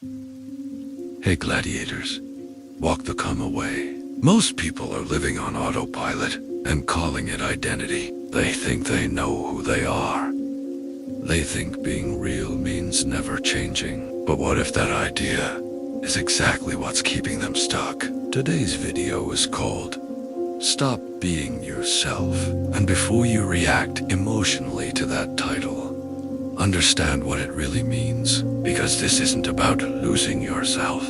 Hey gladiators, walk the Kame Way. Most people are living on autopilot and calling it identity. They think they know who they are. They think being real means never changing. But what if that idea is exactly what's keeping them stuck? Today's video is called Stop Being Yourself. And before you react emotionally to that title, understand what it really means, because this isn't about losing yourself.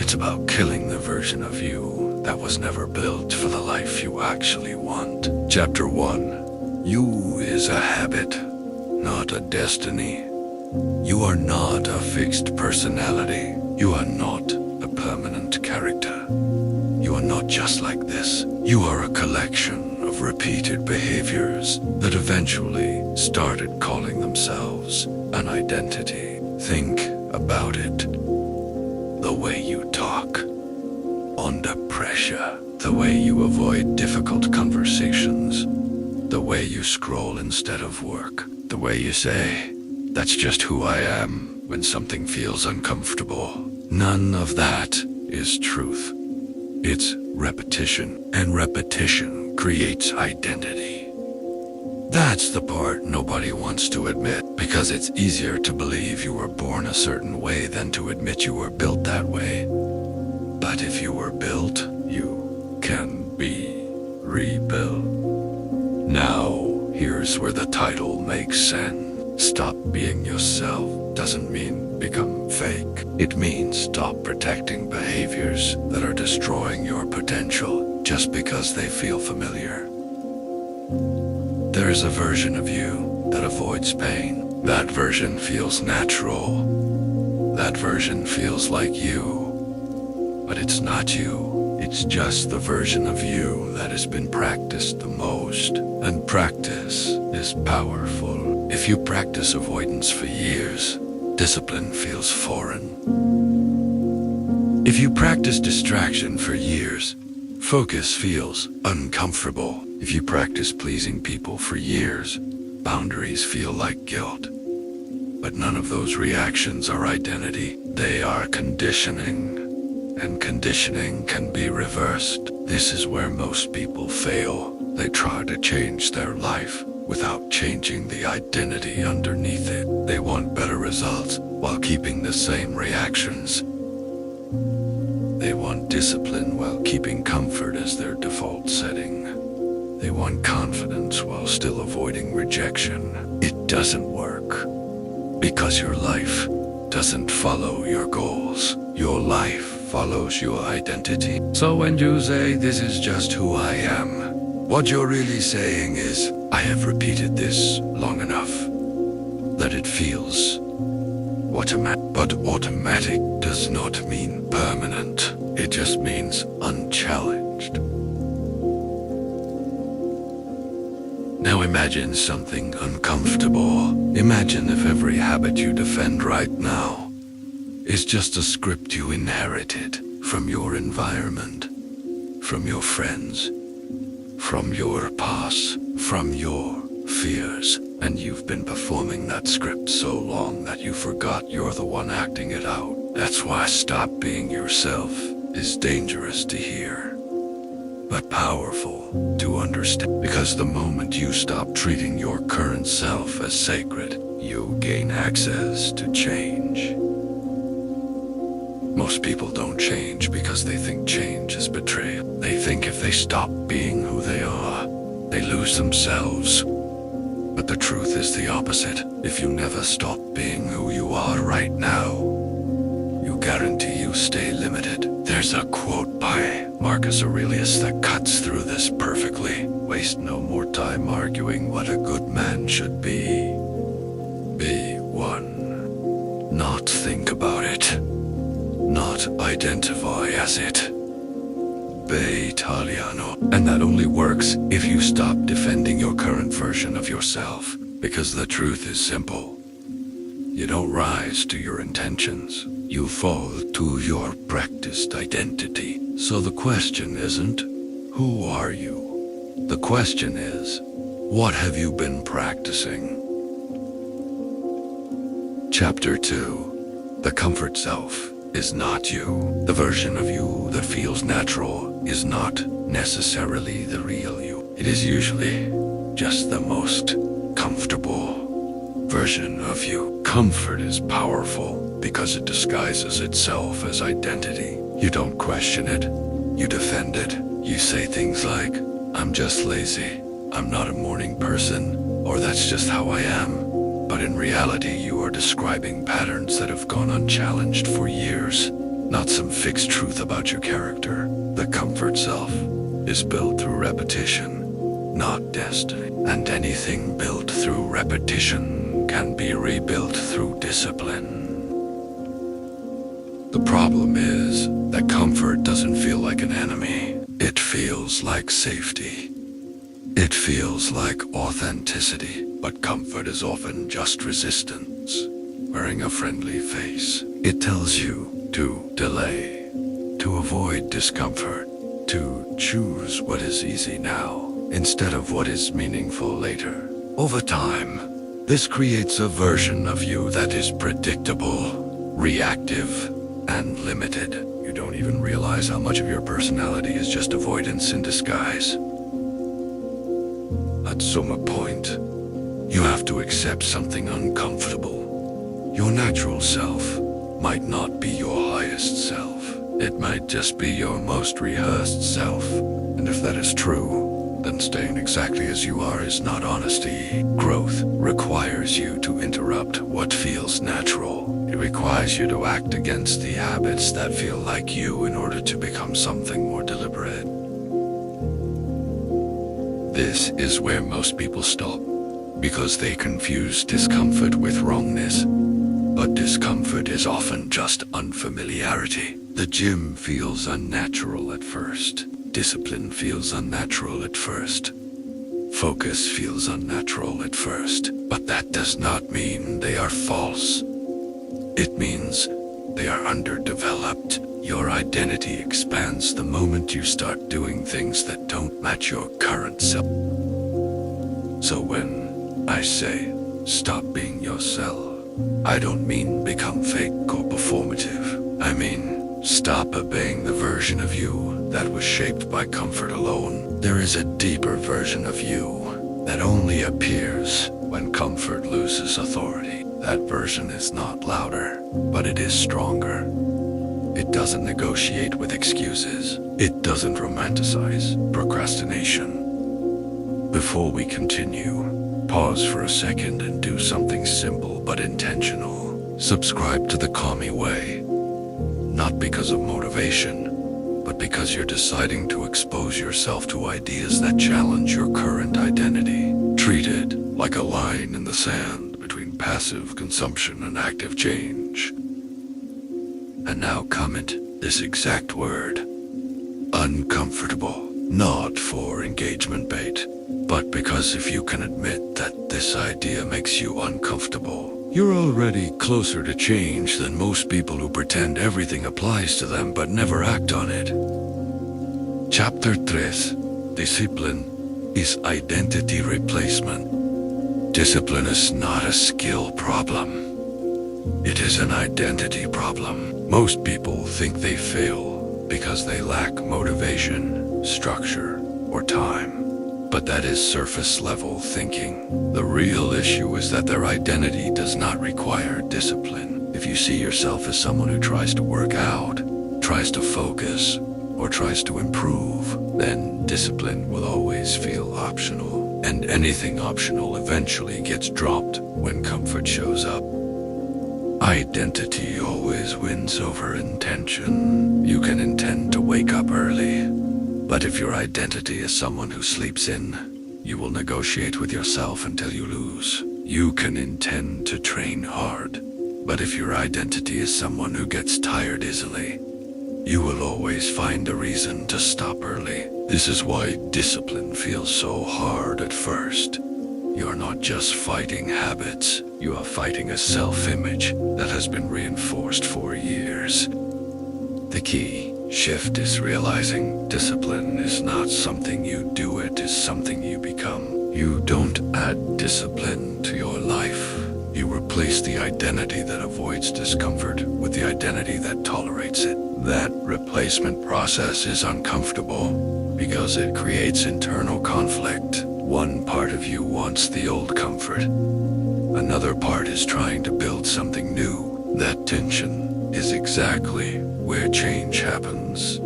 It's about killing the version of you that was never built for the life you actually want. Chapter 1. You is a habit, not a destiny. You are not a fixed personality. You are not a permanent character. You are not just like this. You are a collection of repeated behaviors that eventually started calling themselves an identity. Think about it. The way you talk under pressure, the way you avoid difficult conversations, the way you scroll instead of work, the way you say, "That's just who I am," when something feels uncomfortable. None of that is truth. It's repetition, and repetition creates identity. That's the part nobody wants to admit, because it's easier to believe you were born a certain way than to admit you were built that way. But if you were built, you can be rebuilt. Now, here's where the title makes sense. Stop being yourself doesn't mean become fake. It means stop protecting behaviors that are destroying your potential just because they feel familiar. There is a version of you that avoids pain. That version feels natural. That version feels like you. But it's not you. It's just the version of you that has been practiced the most. And practice is powerful. If you practice avoidance for years, discipline feels foreign. If you practice distraction for years, focus feels uncomfortable. If you practice pleasing people for years, boundaries feel like guilt. But none of those reactions are identity. They are conditioning. And conditioning can be reversed. This is where most people fail. They try to change their life without changing the identity underneath it. They want better results while keeping the same reactions. They want discipline while keeping comfort as their default setting. They want confidence while still avoiding rejection. It doesn't work, because your life doesn't follow your goals. Your life follows your identity. So when you say, "This is just who I am," what you're really saying is, "I have repeated this long enough that it feels automatic." But automatic does not mean permanent. It just means unchallenged. Now imagine something uncomfortable. Imagine if every habit you defend right now is just a script you inherited from your environment, from your friends, from your past, from your fears, and you've been performing that script so long that you forgot you're the one acting it out. That's why stop being yourself is dangerous to hear, but powerful to understand. Because the moment you stop treating your current self as sacred, you gain access to change. Most people don't change because they think change is betrayal. They think if they stop being who they are, they lose themselves. But the truth is the opposite. If you never stop being who you are right now, you guarantee you stay limited. There's a quote by Marcus Aurelius that cuts through this perfectly. Waste no more time arguing what a good man should be. Be one. Not think about it. Not identify as it. Be Italiano. And that only works if you stop defending your current version of yourself. Because the truth is simple. You don't rise to your intentions. You fall to your practiced identity. So the question isn't, who are you? The question is, what have you been practicing? Chapter 2. The comfort self is not you. The version of you that feels natural is not necessarily the real you. It is usually just the most comfortable version of you. Comfort is powerful because it disguises itself as identity. You don't question it. You defend it. You say things like, I'm just lazy. I'm not a morning person. Or that's just how I am. But in reality, you are describing patterns that have gone unchallenged for years, not some fixed truth about your character. The comfort self is built through repetition, not destiny. And anything built through repetition can be rebuilt through discipline. The problem is that comfort doesn't feel like an enemy. It feels like safety. It feels like authenticity, but comfort is often just resistance, wearing a friendly face. It tells you to delay, to avoid discomfort, to choose what is easy now instead of what is meaningful later. Over time, this creates a version of you that is predictable, reactive, and limited. You don't even realize how much of your personality is just avoidance in disguise. At some point, you have to accept something uncomfortable. Your natural self might not be your highest self. It might just be your most rehearsed self. And if that is true, then staying exactly as you are is not honesty. Growth requires you to interrupt what feels natural. It requires you to act against the habits that feel like you in order to become something more deliberate. This is where most people stop, because they confuse discomfort with wrongness. But discomfort is often just unfamiliarity. The gym feels unnatural at first. Discipline feels unnatural at first. Focus feels unnatural at first. But that does not mean they are false. It means they are underdeveloped. Your identity expands the moment you start doing things that don't match your current self. So when I say, stop being yourself, I don't mean become fake or performative. I mean, stop obeying the version of you that was shaped by comfort alone. There is a deeper version of you that only appears when comfort loses authority. That version is not louder, but it is stronger. It doesn't negotiate with excuses. It doesn't romanticize procrastination. Before we continue, pause for a second and do something simple but intentional. Subscribe to the Kame Way. Not because of motivation, but because you're deciding to expose yourself to ideas that challenge your current identity. Treat it like a line in the sand between passive consumption and active change. And now comment this exact word. Uncomfortable. Not for engagement bait, but because if you can admit that this idea makes you uncomfortable, you're already closer to change than most people who pretend everything applies to them but never act on it. Chapter 3. Discipline is identity replacement. Discipline is not a skill problem. It is an identity problem. Most people think they fail because they lack motivation, structure, or time. But that is surface-level thinking. The real issue is that their identity does not require discipline. If you see yourself as someone who tries to work out, tries to focus, or tries to improve, then discipline will always feel optional. And anything optional eventually gets dropped when comfort shows up. Identity always wins over intention. You can intend to wake up early, but if your identity is someone who sleeps in, you will negotiate with yourself until you lose. You can intend to train hard, but if your identity is someone who gets tired easily, you will always find a reason to stop early. This is why discipline feels so hard at first. You're not just fighting habits, you are fighting a self-image that has been reinforced for years. The key shift is realizing discipline is not something you do, it is something you become. You don't add discipline to your life, You replace the identity that avoids discomfort with the identity that tolerates it. That replacement process is uncomfortable because it creates internal conflict. One part of you wants the old comfort. Another part is trying to build something new. That tension is exactly where change happens.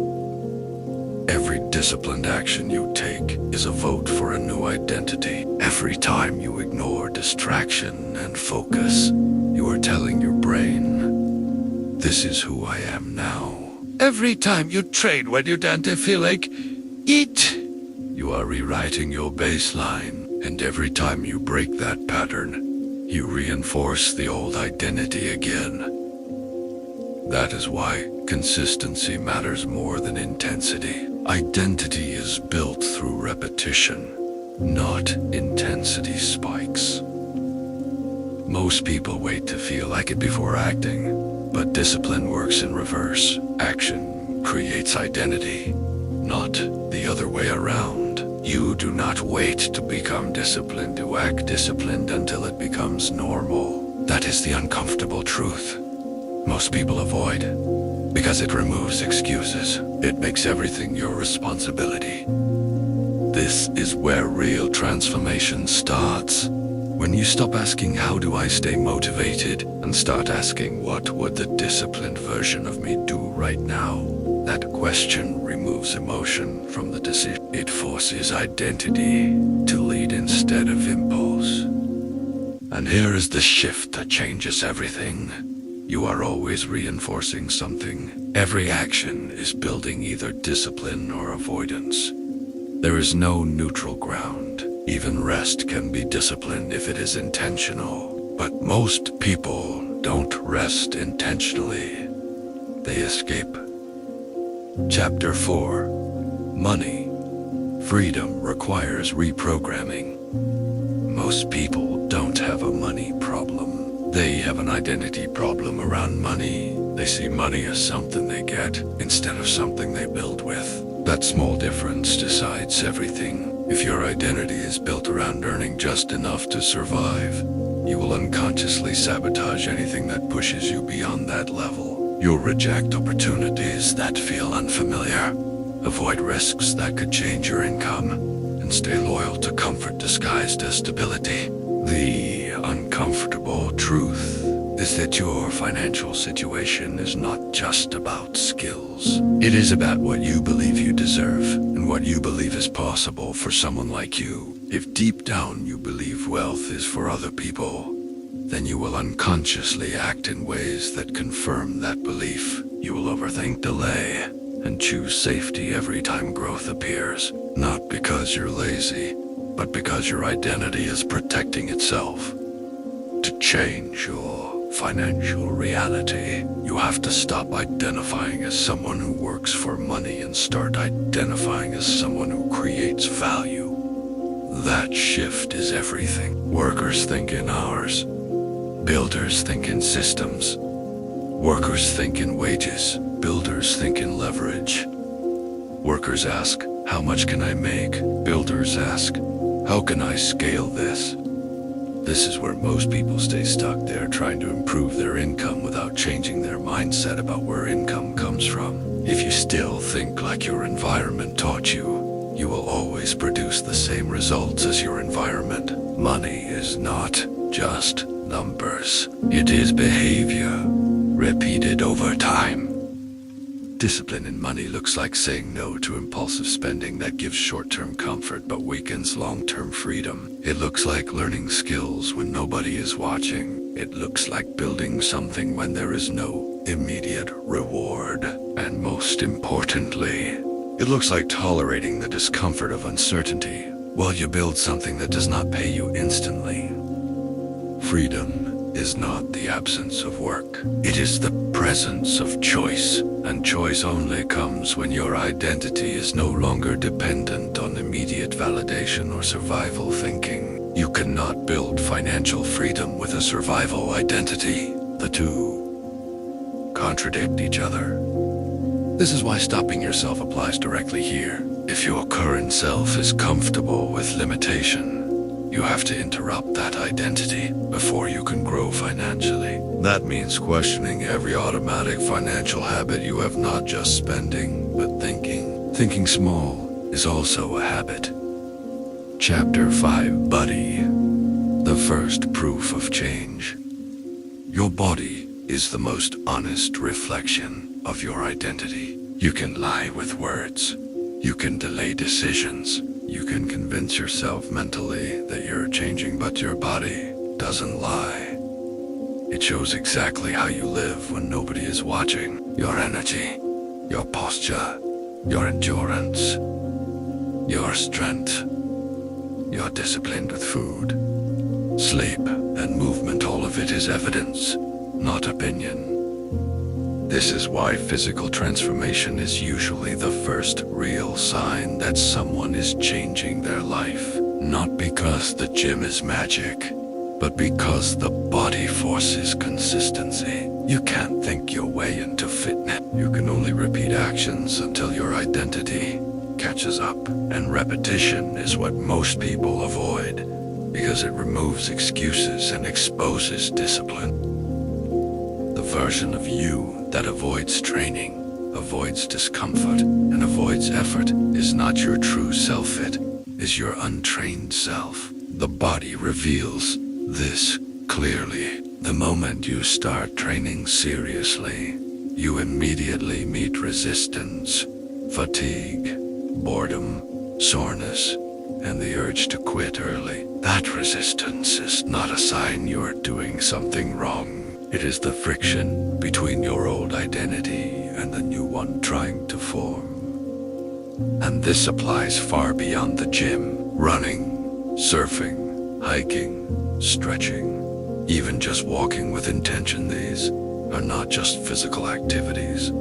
Every disciplined action you take is a vote for a new identity. Every time you ignore distraction and focus, you are telling your brain, this is who I am now. Every time you trade when you don't feel like it, you are rewriting your baseline. And every time you break that pattern, you reinforce the old identity again. That is why consistency matters more than intensity. Identity is built through repetition, not intensity spikes. Most people wait to feel like it before acting, but discipline works in reverse. Action creates identity, not the other way around. You do not wait to become disciplined to act disciplined until it becomes normal. That is the uncomfortable truth most people avoid, because it removes excuses. It makes everything your responsibility. This is where real transformation starts. When you stop asking, how do I stay motivated, and start asking, what would the disciplined version of me do right now? That question removes emotion from the decision. It forces identity to lead instead of impulse. And here is the shift that changes everything. You are always reinforcing something. Every action is building either discipline or avoidance. There is no neutral ground. Even rest can be disciplined if it is intentional. But most people don't rest intentionally. They escape. Chapter 4. Money. Freedom requires reprogramming. Most people don't have a money problem. They have an identity problem around money. They see money as something they get instead of something they build with. That small difference decides everything. If your identity is built around earning just enough to survive, you will unconsciously sabotage anything that pushes you beyond that level. You'll reject opportunities that feel unfamiliar, avoid risks that could change your income, and stay loyal to comfort disguised as stability. The uncomfortable truth is that your financial situation is not just about skills. It is about what you believe you deserve and what you believe is possible for someone like you. If deep down you believe wealth is for other people, then you will unconsciously act in ways that confirm that belief. You will overthink delay and choose safety every time growth appears, not because you're lazy, but because your identity is protecting itself. To change your financial reality, you have to stop identifying as someone who works for money and start identifying as someone who creates value. That shift is everything. Workers think in hours. Builders think in systems. Workers think in wages. Builders think in leverage. Workers ask, how much can I make? Builders ask, how can I scale this? This is where most people stay stuck. They're trying to improve their income without changing their mindset about where income comes from. If you still think like your environment taught you, you will always produce the same results as your environment. Money is not just numbers. It is behavior, repeated over time. Discipline in money looks like saying no to impulsive spending that gives short-term comfort but weakens long-term freedom. It looks like learning skills when nobody is watching. It looks like building something when there is no immediate reward. And most importantly, it looks like tolerating the discomfort of uncertainty while you build something that does not pay you instantly. Freedom is not the absence of work. It is the presence of choice, and choice only comes when your identity is no longer dependent on immediate validation or survival thinking. You cannot build financial freedom with a survival identity. The two contradict each other. This is why stopping yourself applies directly here. If your current self is comfortable with limitation, You have to interrupt that identity before you can grow financially. That means questioning every automatic financial habit you have, not just spending, but thinking. Thinking small is also a habit. Chapter 5, Buddy. The first proof of change. Your body is the most honest reflection of your identity. You can lie with words. You can delay decisions. You can convince yourself mentally that you're changing, but your body doesn't lie. It shows exactly how you live when nobody is watching. Your energy, your posture, your endurance, your strength. You're disciplined with food, sleep, and movement. All of it is evidence, not opinion. This is why physical transformation is usually the first real sign that someone is changing their life. Not because the gym is magic, but because the body forces consistency. You can't think your way into fitness. You can only repeat actions until your identity catches up. And repetition is what most people avoid, because it removes excuses and exposes discipline. The version of you that avoids training, avoids discomfort, and avoids effort is not your true self. It is your untrained self. The body reveals this clearly. The moment you start training seriously, you immediately meet resistance, fatigue, boredom, soreness, and the urge to quit early. That resistance is not a sign you're doing something wrong. It is the friction between your old identity and the new one trying to form. And this applies far beyond the gym. Running, surfing, hiking, stretching, even just walking with intention. These are not just physical activities.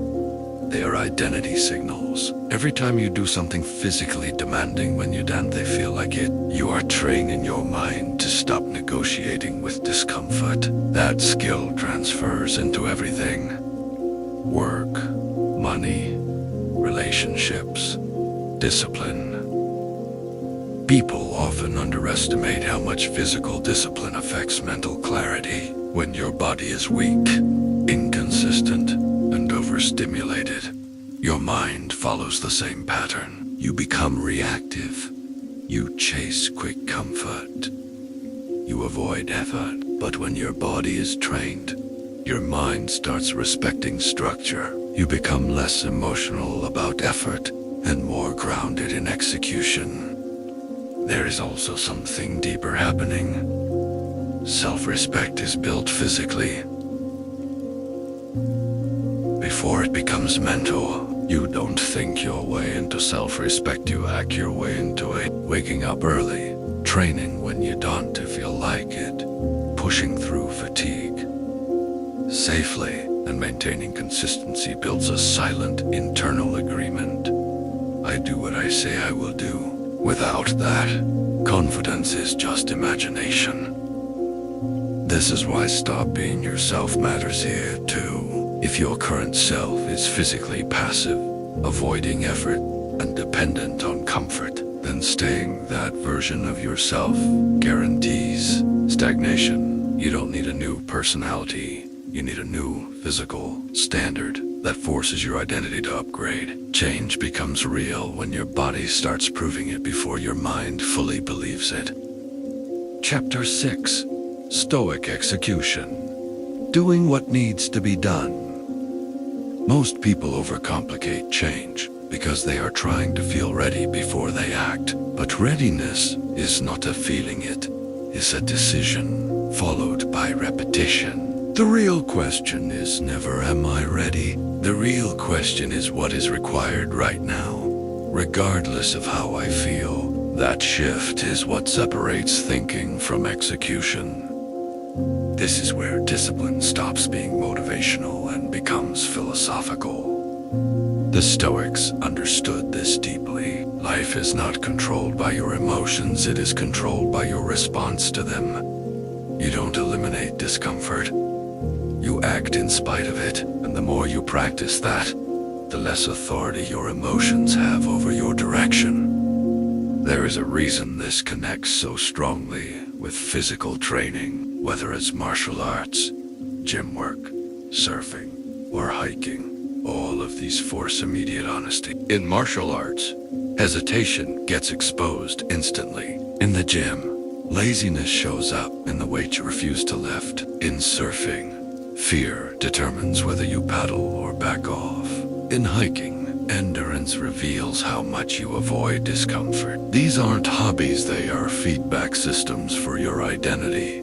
They are identity signals. Every time you do something physically demanding, when you dance, they feel like it. You are training your mind to stop negotiating with discomfort. That skill transfers into everything. Work, money, relationships, discipline. People often underestimate how much physical discipline affects mental clarity. When your body is weak, inconsistent, and overstimulated, your mind follows the same pattern. You become reactive. You chase quick comfort. You avoid effort. But when your body is trained, your mind starts respecting structure. You become less emotional about effort and more grounded in execution. There is also something deeper happening. Self-respect is built physically. Before it becomes mental, you don't think your way into self-respect, you act your way into it. Waking up early, training when you don't feel like it, pushing through fatigue safely, and maintaining consistency builds a silent internal agreement. I do what I say I will do. Without that, confidence is just imagination. This is why stop being yourself matters here too. If your current self is physically passive, avoiding effort, and dependent on comfort, then staying that version of yourself guarantees stagnation. You don't need a new personality. You need a new physical standard that forces your identity to upgrade. Change becomes real when your body starts proving it before your mind fully believes it. Chapter 6. Stoic Execution. Doing what needs to be done. Most people overcomplicate change because they are trying to feel ready before they act. But readiness is not a feeling, it is a decision followed by repetition. The real question is never am I ready? The real question is what is required right now, regardless of how I feel. That shift is what separates thinking from execution. This is where discipline stops being motivational and becomes philosophical. The Stoics understood this deeply. Life is not controlled by your emotions, it is controlled by your response to them. You don't eliminate discomfort. You act in spite of it, and the more you practice that, the less authority your emotions have over your direction. There is a reason this connects so strongly with physical training, whether it's martial arts, gym work, surfing, or hiking. All of these force immediate honesty. In martial arts, hesitation gets exposed instantly. In the gym, laziness shows up in the weight you refuse to lift. In surfing, fear determines whether you paddle or back off. In hiking, endurance reveals how much you avoid discomfort. These aren't hobbies, they are feedback systems for your identity.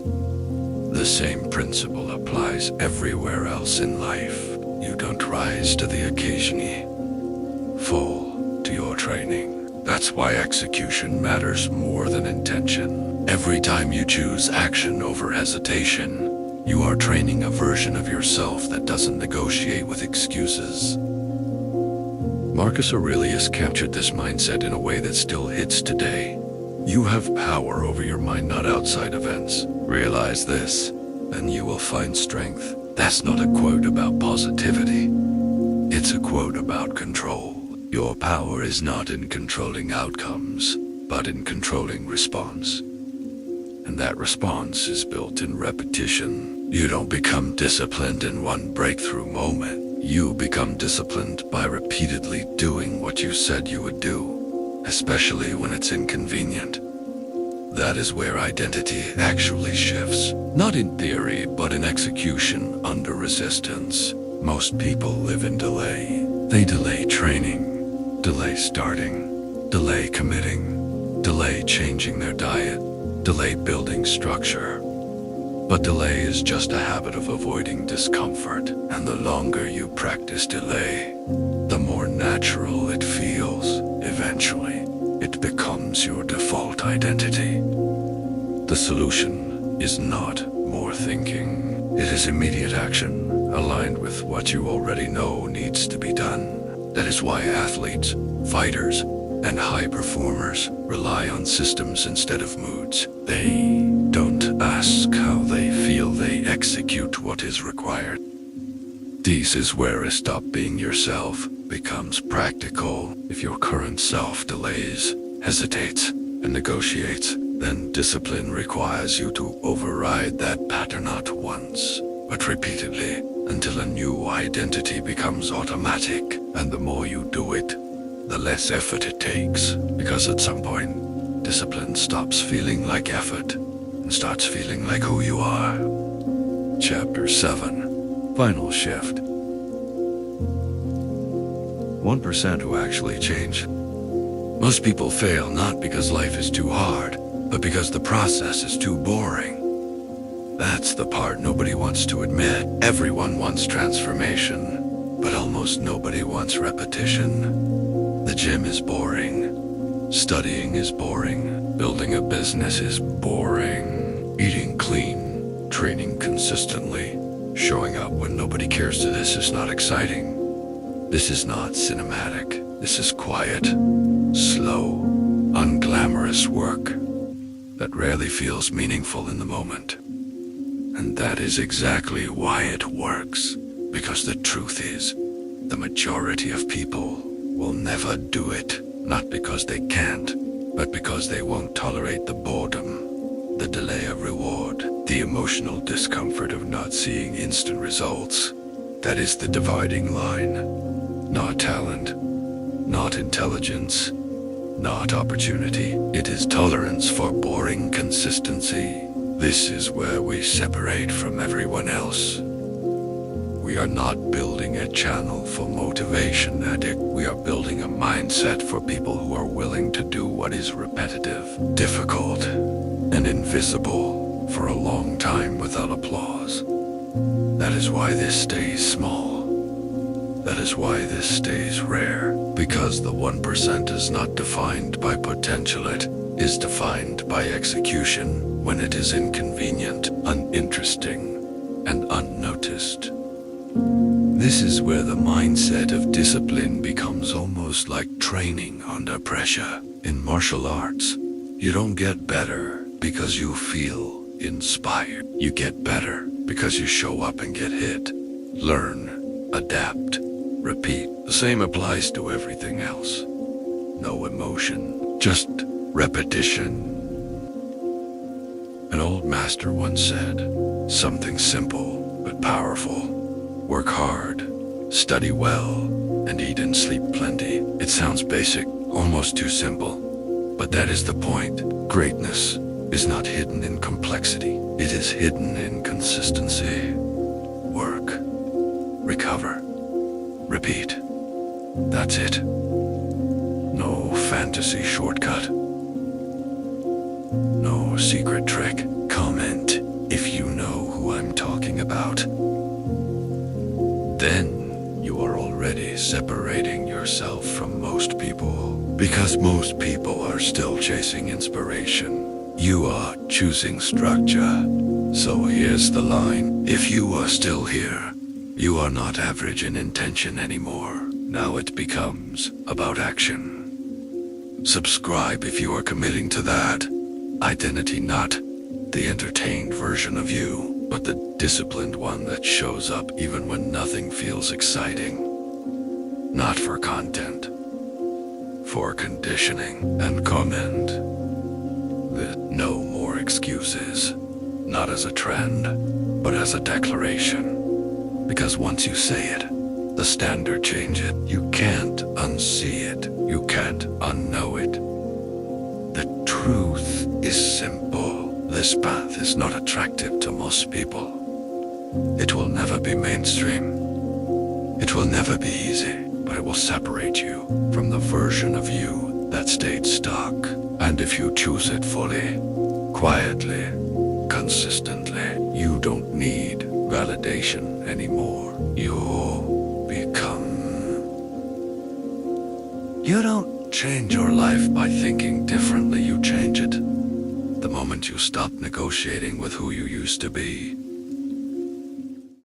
The same principle applies everywhere else in life. You don't rise to the occasion, fall to your training. That's why execution matters more than intention. Every time you choose action over hesitation, you are training a version of yourself that doesn't negotiate with excuses. Marcus Aurelius captured this mindset in a way that still hits today. You have power over your mind, not outside events. Realize this, and you will find strength. That's not a quote about positivity. It's a quote about control. Your power is not in controlling outcomes, but in controlling response. And that response is built in repetition. You don't become disciplined in one breakthrough moment. You become disciplined by repeatedly doing what you said you would do, especially when it's inconvenient. That is where identity actually shifts. Not in theory, but in execution under resistance. Most people live in delay. They delay training, delay starting, delay committing, delay changing their diet, delay building structure. But delay is just a habit of avoiding discomfort, and the longer you practice delay, the more natural it feels. Eventually, it becomes your default identity. The solution is not more thinking. It is immediate action, aligned with what you already know needs to be done. That is why athletes, fighters, and high performers rely on systems instead of moods. They don't ask how they feel, they execute what is required. This is where a stop being yourself becomes practical. If your current self delays, hesitates, and negotiates, then discipline requires you to override that pattern not once, but repeatedly, until a new identity becomes automatic. And the more you do it, the less effort it takes. Because at some point, discipline stops feeling like effort and starts feeling like who you are. Chapter 7. Final Shift. 1% who actually change. Most people fail not because life is too hard, but because the process is too boring. That's the part nobody wants to admit. Everyone wants transformation, but almost nobody wants repetition. The gym is boring. Studying is boring. Building a business is boring. Eating clean, training consistently, showing up when nobody cares to this is not exciting. This is not cinematic. This is quiet, slow, unglamorous work that rarely feels meaningful in the moment. And that is exactly why it works. Because the truth is, the majority of people will never do it. Not because they can't, but because they won't tolerate the boredom, the delay of reward, the emotional discomfort of not seeing instant results. That is the dividing line. Not talent, not intelligence, not opportunity. It is tolerance for boring consistency. This is where we separate from everyone else. We are not building a channel for motivation addict. We are building a mindset for people who are willing to do what is repetitive, difficult, and invisible for a long time without applause. That is why this stays small. That is why this stays rare. Because the 1% is not defined by potential, it is defined by execution when it is inconvenient, uninteresting, and unnoticed. This is where the mindset of discipline becomes almost like training under pressure. In martial arts, you don't get better because you feel inspired. You get better because you show up and get hit. Learn, adapt, repeat. The same applies to everything else. No emotion, just repetition. An old master once said, something simple but powerful. Work hard, study well, and eat and sleep plenty. It sounds basic, almost too simple. But that is the point. Greatness is not hidden in complexity. It is hidden in consistency. Work, recover, repeat. That's it. No fantasy shortcut. No secret trick. Comment if you know who I'm talking about. Then you are already separating yourself from most people. Because most people are still chasing inspiration. You are choosing structure. So here's the line. If you are still here, you are not average in intention anymore. Now it becomes about action. Subscribe if you are committing to that. Identity, not the entertained version of you, but the disciplined one that shows up even when nothing feels exciting. Not for content, for conditioning. And comment that no more excuses, not as a trend, but as a declaration. Because once you say it, the standard changes. You can't unsee it. You can't unknow it. The truth is simple. This path is not attractive to most people. It will never be mainstream. It will never be easy, but it will separate you from the version of you that stayed stuck. And if you choose it fully, quietly, consistently, you don't need validation anymore. You become. You don't change your life by thinking differently, you change it. The moment you stop negotiating with who you used to be,